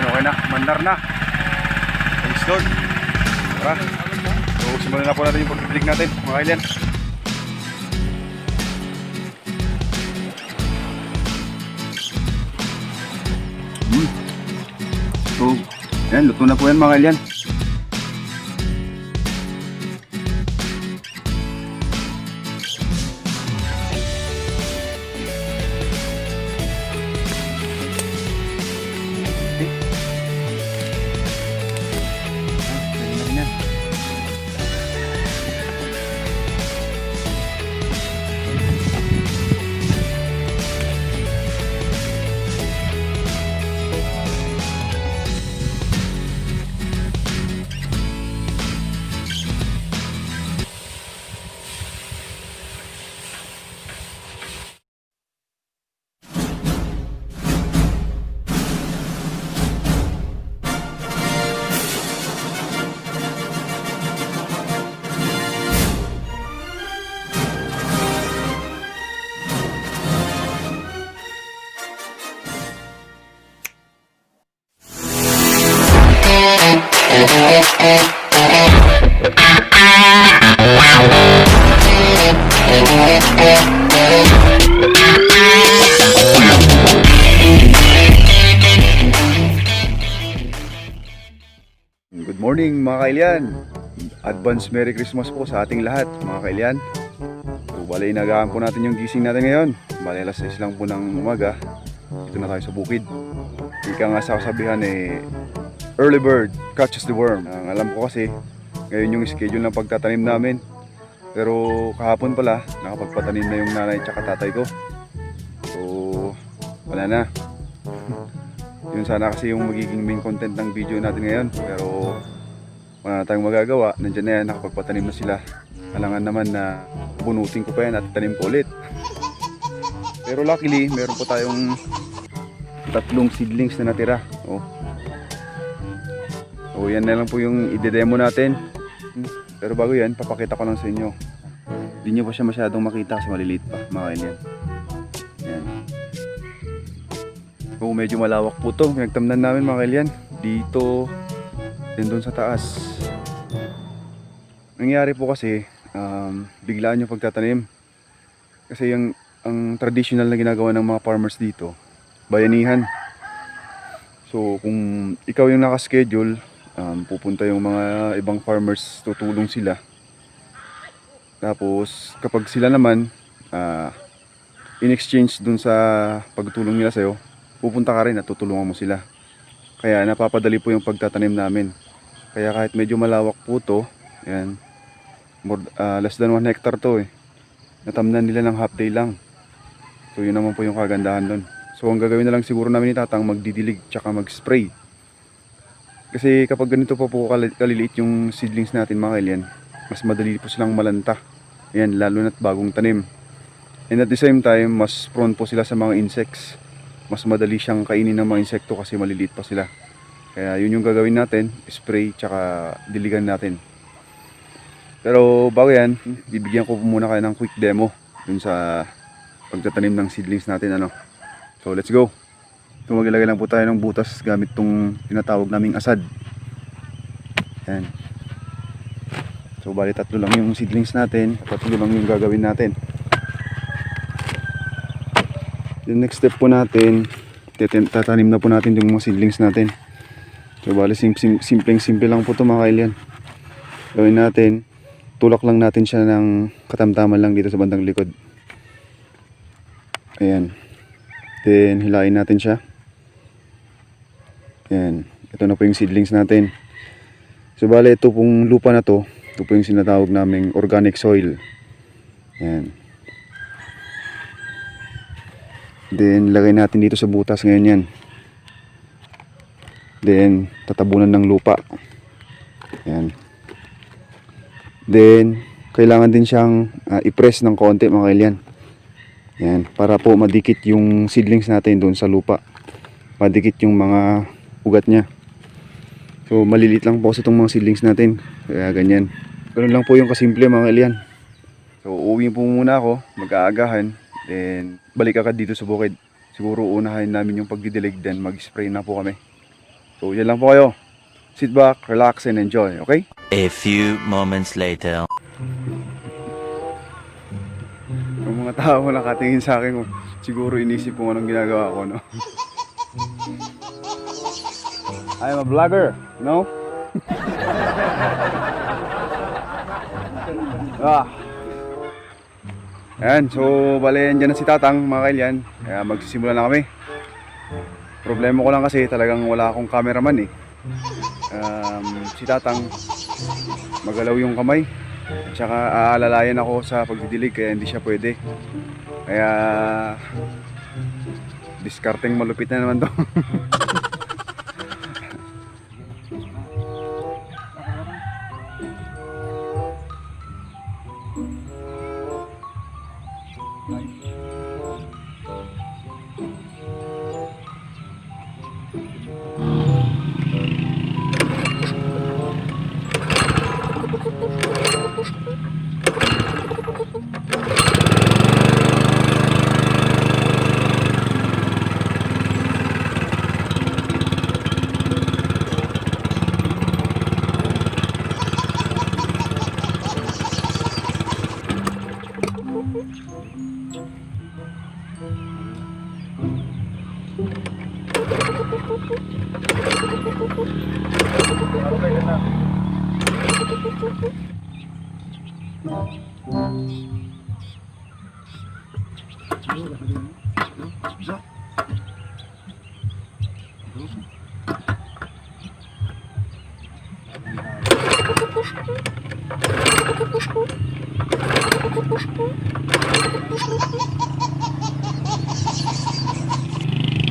okay na, mandar na. Thanks Lord. Tara. So simulan na po natin yung pagdidilig natin mga kailan. So yan, luto na po yan mga kailan. Good morning mga kailyan. Advance Merry Christmas po sa ating lahat mga kailyan. So bali inagaan po natin yung gising natin ngayon. Bali alas 6 lang po ng umaga. Dito na tayo sa bukid. Ika nga sa kasabihan early bird catches the worm. Ang alam ko kasi ngayon yung schedule ng pagtatanim namin. Pero kahapon pala nakapagpatanim na yung nanay at tatay ko. So wala na. Yun sana kasi yung magiging main content ng video natin ngayon. Pero wala na tayong magagawa. Nandiyan na yan, nakapagpatanim na sila. Alangan naman na bunutin ko pa yan at tanim ko ulit. Pero luckily meron po tayong 3 seedlings na natira. So yan na lang po yung ide-demo natin. Pero bago yan, papakita ko lang sa inyo. Hindi nyo pa siya masyadong makita kasi maliliit pa mga kailyan. Yan. So medyo malawak po ito. Pinagtamnan namin mga kailyan. Dito, din doon sa taas. Nangyari po kasi, biglaan yung pagtatanim. Kasi ang traditional na ginagawa ng mga farmers dito, bayanihan. So kung ikaw yung nakaschedule, pupunta yung mga ibang farmers, tutulong sila. Tapos kapag sila naman in exchange dun sa pagtulong nila sa'yo, pupunta ka rin at tutulungan mo sila. Kaya napapadali po yung pagtatanim namin. Kaya kahit medyo malawak po to, yan, less than 1 hectare to natamnan nila ng half day lang. So yun naman po yung kagandahan dun. So ang gagawin na lang siguro namin ni Tatang, magdidilig tsaka mag-spray. Kasi kapag ganito pa po kaliliit yung seedlings natin mga kailyan, mas madali po silang malanta. Ayan, lalo na't bagong tanim. And at the same time, mas prone po sila sa mga insects. Mas madali siyang kainin ng mga insekto kasi maliliit pa sila. Kaya yun yung gagawin natin, spray tsaka diligan natin. Pero bago yan, bibigyan ko muna kayo ng quick demo dun sa pagtatanim ng seedlings natin. So let's go. So maglagay lang po tayo ng butas gamit tong tinatawag naming asad. Yan. So bali 3 lang yung seedlings natin, 3 lang yung gagawin natin. The next step po natin, tatanim na po natin yung mga seedlings natin. So bali simple lang po ito mga kailyan. Gawin natin, tulak lang natin siya ng katamtaman lang dito sa bandang likod. Ayan. Then hilain natin siya. Ayan. Ito na po yung seedlings natin. So bali ito pong lupa na to, ito po yung sinatawag naming organic soil. Ayan. Then lagay natin dito sa butas ngayon yan. Then tatabunan ng lupa. Ayan. Then kailangan din siyang i-press ng konti mga kailyan. Ayan, para po madikit yung seedlings natin doon sa lupa. Madikit yung mga ugat niya. So maliliit lang po sa itong mga seedlings natin. Kaya ganyan. Ganun lang po yung kasimple mga kailyan. So uuwi po muna ako, mag-aagahan. Then balik agad dito sa bukid. Siguro unahin namin yung pagdidilig, then mag-spray na po kami. So yan lang po kayo. Sit back, relax, and enjoy, okay? A few moments later. Yung mga tao nakatingin sa akin, siguro inisip kung anong ginagawa ko, no? I'm a vlogger, no? Ayan, so bale andyan na si Tatang, mga kailyan. Kaya magsisimula na kami. Problema ko lang kasi talagang wala akong cameraman eh. Si Tatang magalaw yung kamay. At saka aalalayan ako sa pagdidilig kaya hindi siya pwede. Kaya discarding malupit na naman to.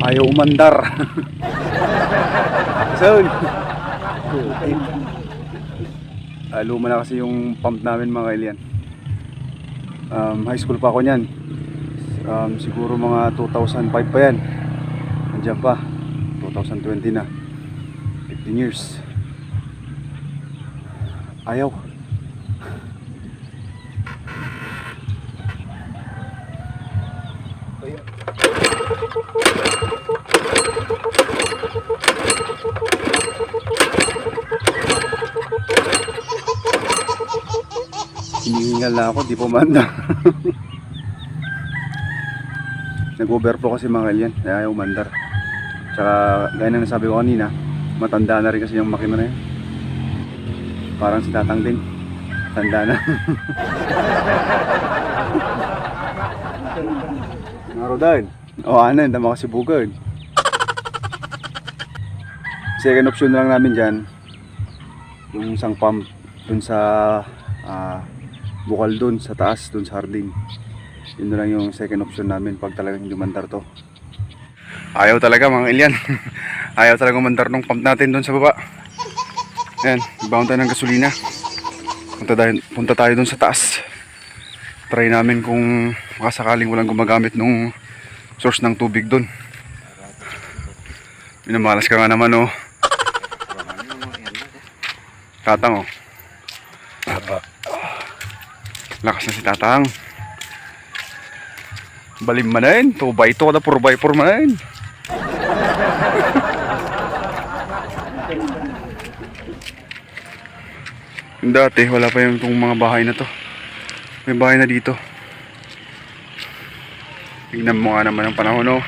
Ayaw umandar. So, luma na kasi yung pump namin, mga kailyan. High school pa ako niyan. Siguro mga 2005 pa yan. Nandiyan pa. 2020 na. 15 years. Ayaw. Hinihingal na ako, di pumanda. Nag-overflow kasi, mga kailyan, kaya ayaw umandar. Tsaka gaya na nasabi ko kanina, matanda na rin kasi yung makina na yun. Parang si Tatang din, tanda na. Narodan. O ano, hindi makasibugad. Second option na lang namin dyan, yung isang pump dun sa bukal dun sa taas, dun sa hardin. Yun na lang yung second option namin pag talagang hindi mandar to. Ayaw talaga, mga ilyan. Ayaw talaga mandar nung pump natin dun sa baba. Ayan, ibaon tayo ng gasolina. Punta tayo dun sa taas. Try namin kung makasakaling walang gumagamit nung source ng tubig dun. Minamalas ka nga naman, oh. Tatang, oh. Lakas na si Tatang. Balim man na yun. 2x2 kada 4x4 man na yun. Dati wala pa yung itong mga bahay na to. May bahay na dito. Tignan mo nga naman ang panahon, no?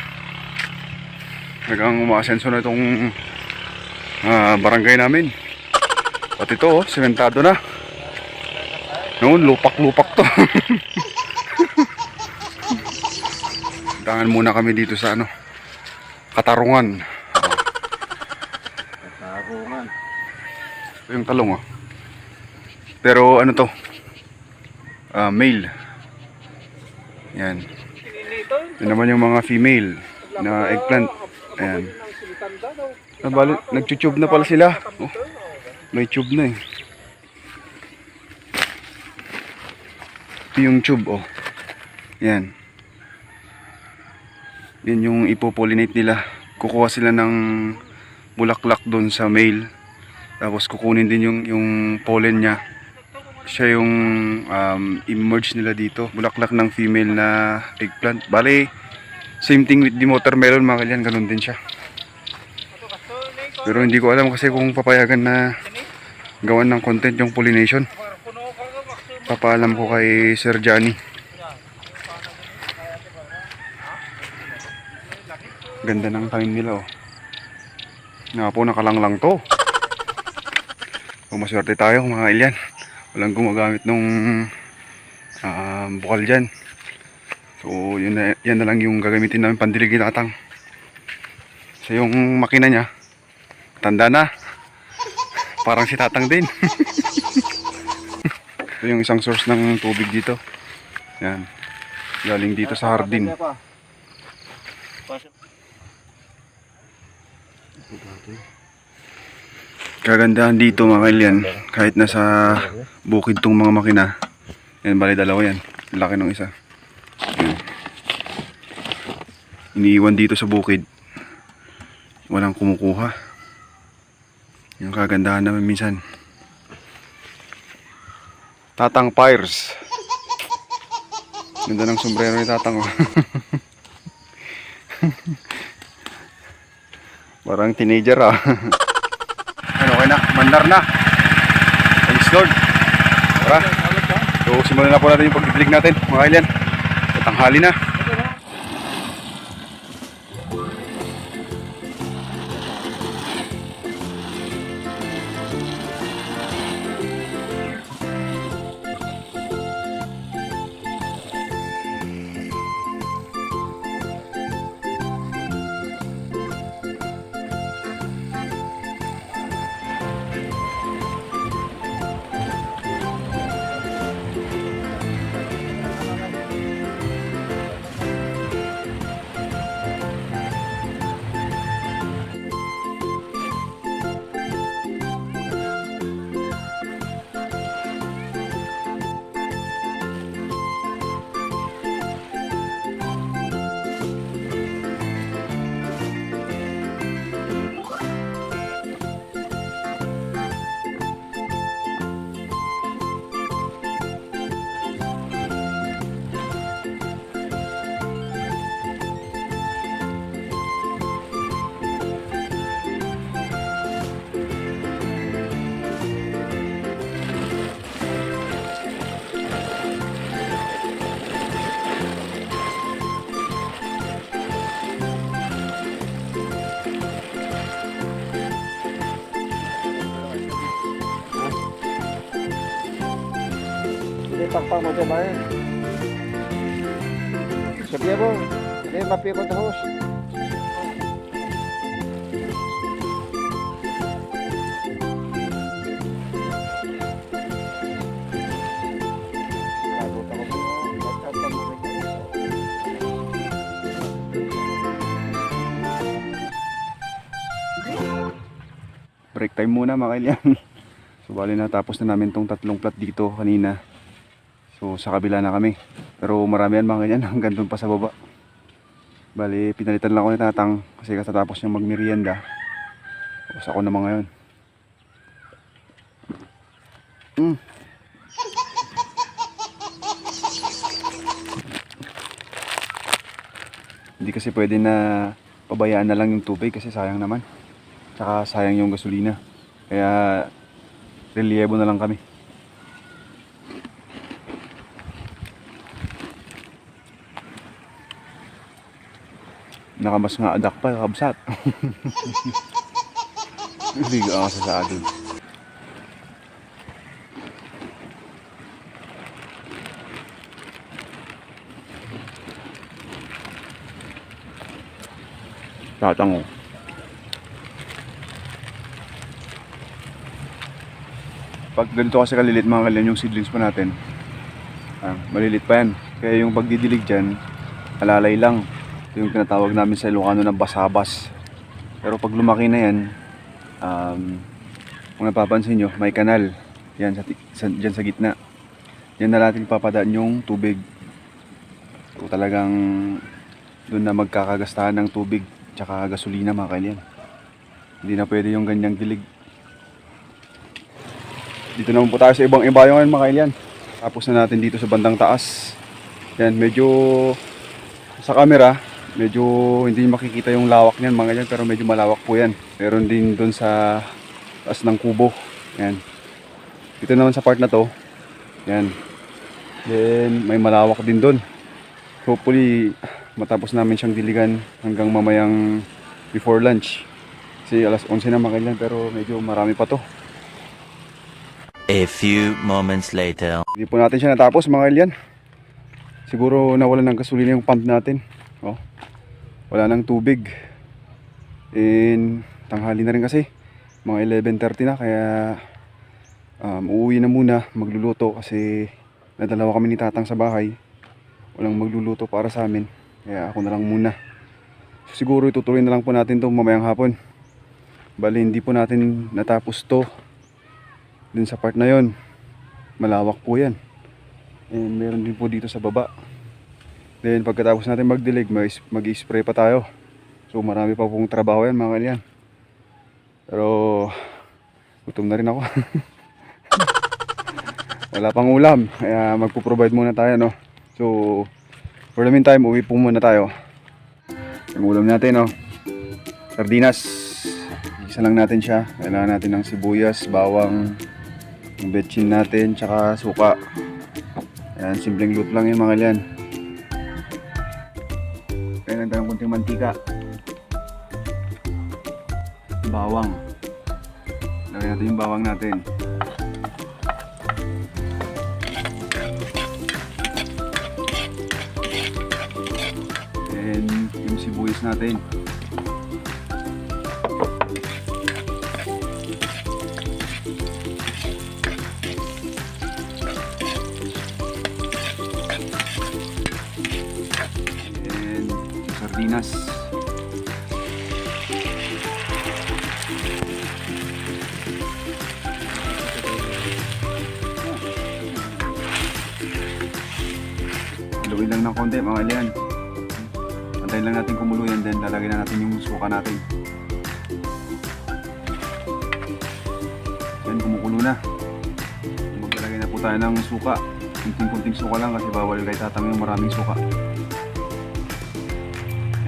Hanggang umaasenso na itong barangay namin. At ito, oh, sementado na. Noon, lupak-lupak to. Tangan muna kami dito sa ano, Katarungan. Katarungan. Ito yung talong, oh. Pero ano to? Male. Yan. Yan naman yung mga female na eggplant. Ayan. Nag-tube na pala sila. Oh, may tube na eh. Ito yung tube, oh. Yan. Yan yung ipopollinate nila. Kukuha sila ng bulaklak doon sa male. Tapos kukunin din yung pollen niya. Siya yung emerge nila dito. Bulaklak ng female na eggplant. Bale, same thing with the watermelon, mga kalyan. Ganun din siya. Pero hindi ko alam kasi kung papayagan na gawan ng content yung pollination. Papaalam ko kay Sir Johnny. Ganda ng tanim nila oh. Nga po, nakalanglang to. Kung maswerte tayo mga ilyan, walang gumagamit nung bukal dyan. So yan na lang yung gagamitin namin pandilig ng atang. So yung makina niya, tanda na. Parang si tatang din. Ito yung isang source ng tubig dito. Yan. Galing dito sa hardin. Kagandahan dito mga kailyan, kahit nasa bukid tong mga makina. Yan, bali dalawa yan. Laki ng isa. Yan. Iniiwan dito sa bukid. Walang kumukuha. Yung kagandahan naman minsan. Tatang Pires. Ganda ng sombrero ni Tatang. Parang teenager ah. Ano, okay na, mandar na. Thanks Lord. Tara. So simulan na po natin yung pagdidilig natin mga kailan. Tanghali na. Takpan mo siya ba yan? Sabihan mo, hindi mapikot na hose. Break time muna mga kailan. So bali na tapos na namin tong 3 plat dito kanina. So sa kabila na kami. Pero marami yan mga ganyan hanggang doon pa sa baba. Bali pinalitan lang ako ni Tatang kasi katatapos niyang magmerienda. Tapos ako naman ngayon. Hindi kasi pwede na pabayaan na lang yung tubig kasi sayang naman. Tsaka sayang yung gasolina. Kaya reliebo na lang kami. Nakamas nga adak pa, kabsat. Liga ka sa agad. Tatang oh. Pag ganito kasi kalilit mga kailan yung seedlings pa natin, malilit pa yan. Kaya yung pagdidilig dyan, alalay lang. Ito yung tinatawag namin sa Ilocano na basabas. Pero pag lumaki na yan, kung napapansin nyo, may kanal yan dyan sa gitna. Yan na natin papadaan yung tubig. So talagang doon na magkakagastahan ng tubig tsaka gasolina mga kailan. Hindi na pwede yung ganyang dilig. Dito naman po tayo sa ibang ibayo mga kailan. Tapos na natin dito sa bandang taas. Yan, medyo sa camera Medyo hindi makikita yung lawak niyan mga yan, pero medyo malawak po yan. Meron din doon sa taas ng kubo. Yan. Dito naman sa part na to, yan. Then may malawak din doon. Hopefully matapos namin siyang diligan hanggang mamayang before lunch. Kasi alas 11 na mga yan, pero medyo marami pa to. A few moments later. Hindi po natin siya natapos mga alien. Siguro nawalan ng gasolina yung pump natin. Oh. Wala nang tubig. And tanghali na rin kasi. Mga 11:30 na, kaya uuwi na muna, magluluto kasi nadalawa kami ni Tatang sa bahay. Walang magluluto para sa amin. Kaya ako na lang muna. So, siguro itutuloy na lang po natin 'to mamayang hapon. Bali hindi po natin natapos 'to. Dun sa part na 'yon. Malawak po 'yan. And meron din po dito sa baba. Then pagkatapos natin magdilig, mag-spray pa tayo. So marami pa pong trabaho yan mga kalyan. Pero gutom na rin ako. Wala pang ulam, kaya magpo-provide muna tayo, no. So for the meantime, uwi po muna tayo. Yung ulam natin, no, sardinas. Isa lang natin siya. Kailangan natin ng sibuyas, bawang, yung betchin natin, tsaka suka. Ayan, simpleng luto lang yun mga kalyan. Kailangan tayo ng konting mantika, bawang. Lagyan natin yung bawang natin. And yung sibuyas natin. And yung sardinas. Haluin lang ng konti mga alien. Antayin lang natin kumulo yan, then lalagyan na natin yung suka natin. Yan, kumukulo na. Maglalagay na po tayo ng suka. Kunting-kunting suka lang kasi bawal kay Tatang yung maraming suka.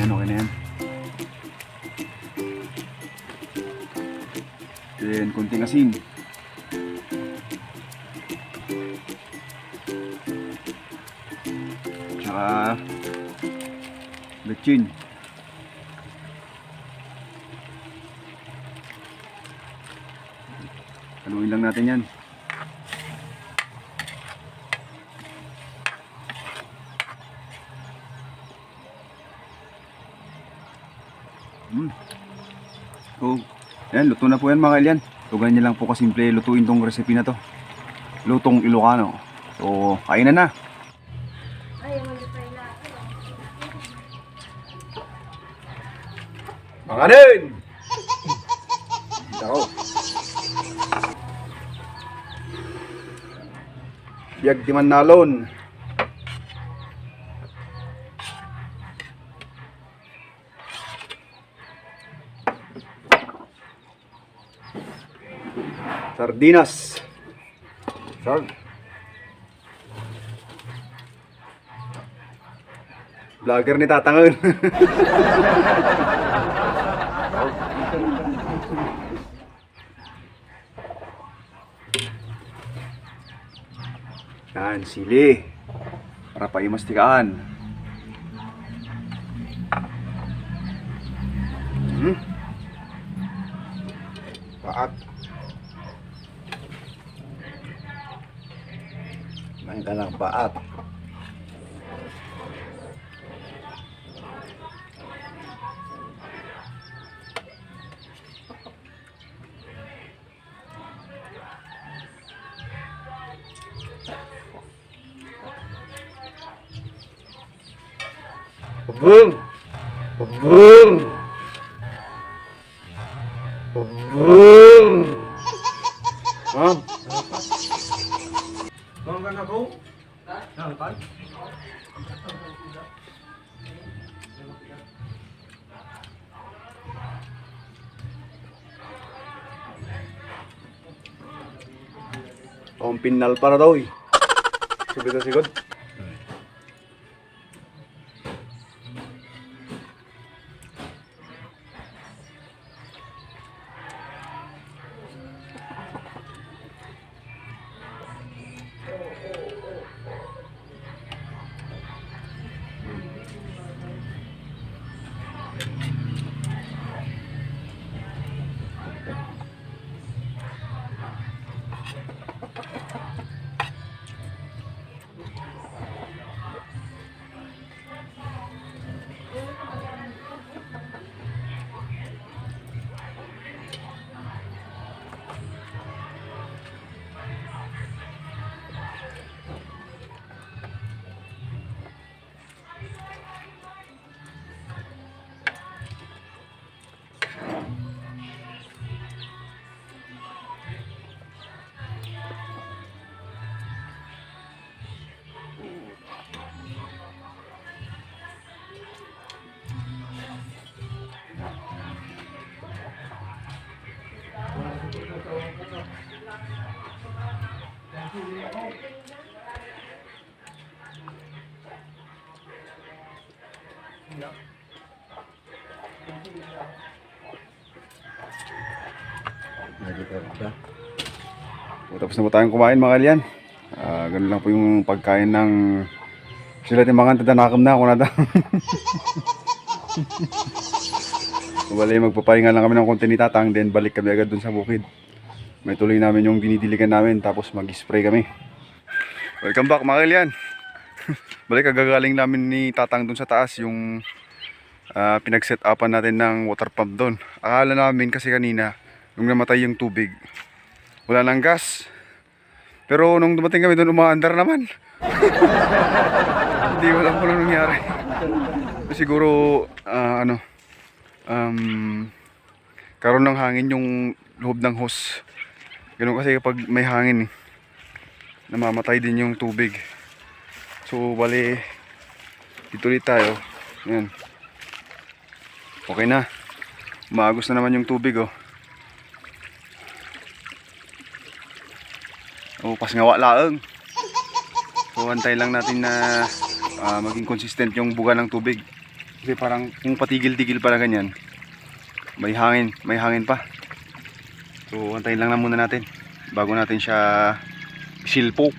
Yan, okay na yan. Then kunting asin. Tsaka betchin. Haluin lang natin yan. So, yan, luto na po yan mga alien. So, ganyan lang po kasimple lutuin tong recipe na to. Lutong Ilocano. So, kainan na. Makanin! Ako. Biyag di man nalon. Sardinas. Vlogger ni Tatangan. Yan, sili. Para paimastikaan. Paat. Main ka ng paat. Boom! Boom! Boom! Mom? Bangkan ako? Bangkan? Pinal para daw eh. Sigod na sigod. So, tapos na po tayong kumain mga kalyan. Ganun lang po yung pagkain ng sila timbangan tadanakam na ako na daw. So, bali magpapahinga lang kami ng konti ni Tatang, then balik kami agad dun sa bukid. May tuloy namin yung dinidiligan namin, tapos mag-spray kami. Welcome back mga kalyan. Balik kagagaling namin ni Tatang dun sa taas yung pinag-set upan natin ng water pump doon. Akala namin kasi kanina nung namatay yung tubig wala nang gas, pero nung dumating kami doon umaandar naman. Hindi ko alam kung ano nangyari. Siguro karoon ng hangin yung loob ng hose. Ganun kasi kapag may hangin namamatay din yung tubig. So bali dito ulit tayo. Ayan. Okay na. Maagos na naman yung tubig oh. Oh, pas ngawa laeng. So antay lang natin na maging consistent yung buga ng tubig. Kasi parang kung patigil-tigil pala ganyan, may hangin pa. So antayin lang na muna natin bago natin siya silpo.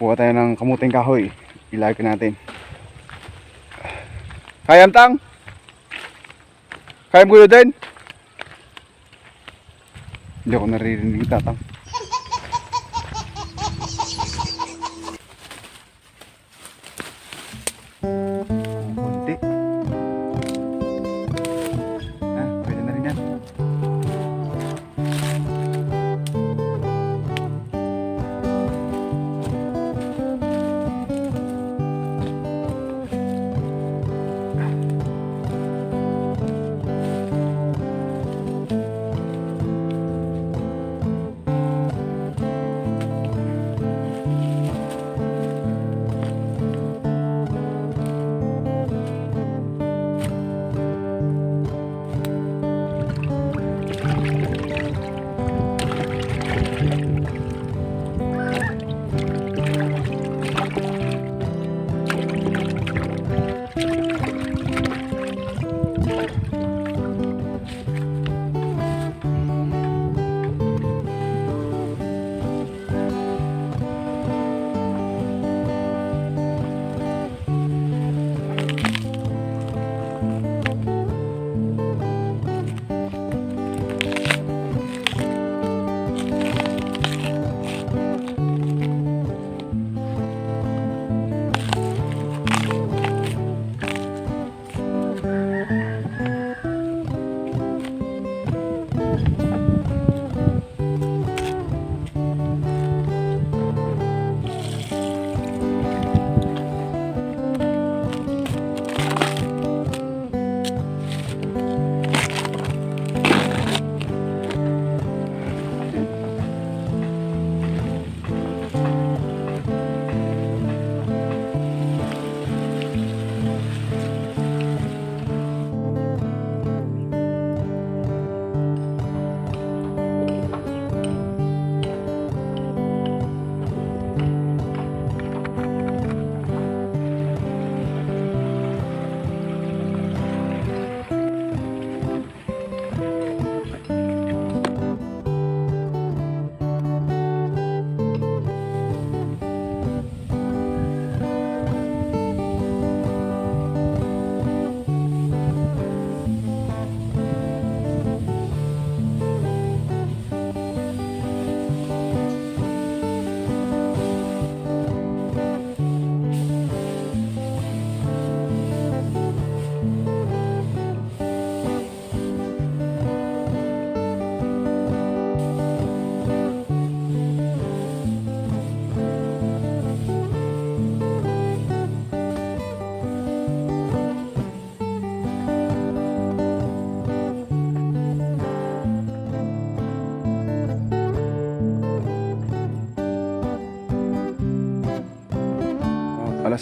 Kuha tayo ng kamuting kahoy. Ilagay natin. Kayam tang? Kayam gulo din? Hindi ako naririnig Tatang. Kunti. Pwede na rin yan.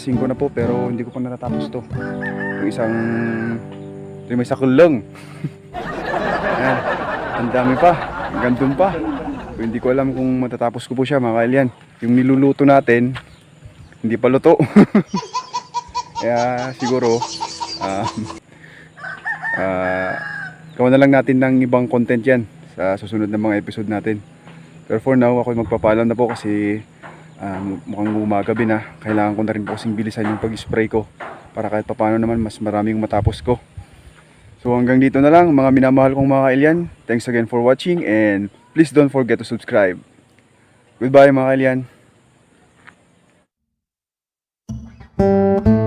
alas 5 na po pero hindi ko pa natatapos to. Yung may sakulong. Ayan, ang dami pa, hanggang dun pa. So, hindi ko alam kung matatapos ko po siya mga kailian. Yung niluluto natin, hindi pa luto. Kaya siguro, gawa na lang natin ng ibang content yan sa susunod na mga episode natin. Pero for now, ako magpapaalam na po kasi mukhang gumagabi na. Kailangan ko na rin po kasing bilisan yung pag-spray ko para kahit papano naman mas maraming matapos ko. So hanggang dito na lang mga minamahal kong mga kailian. Thanks again for watching and please don't forget to subscribe. Goodbye mga kailian.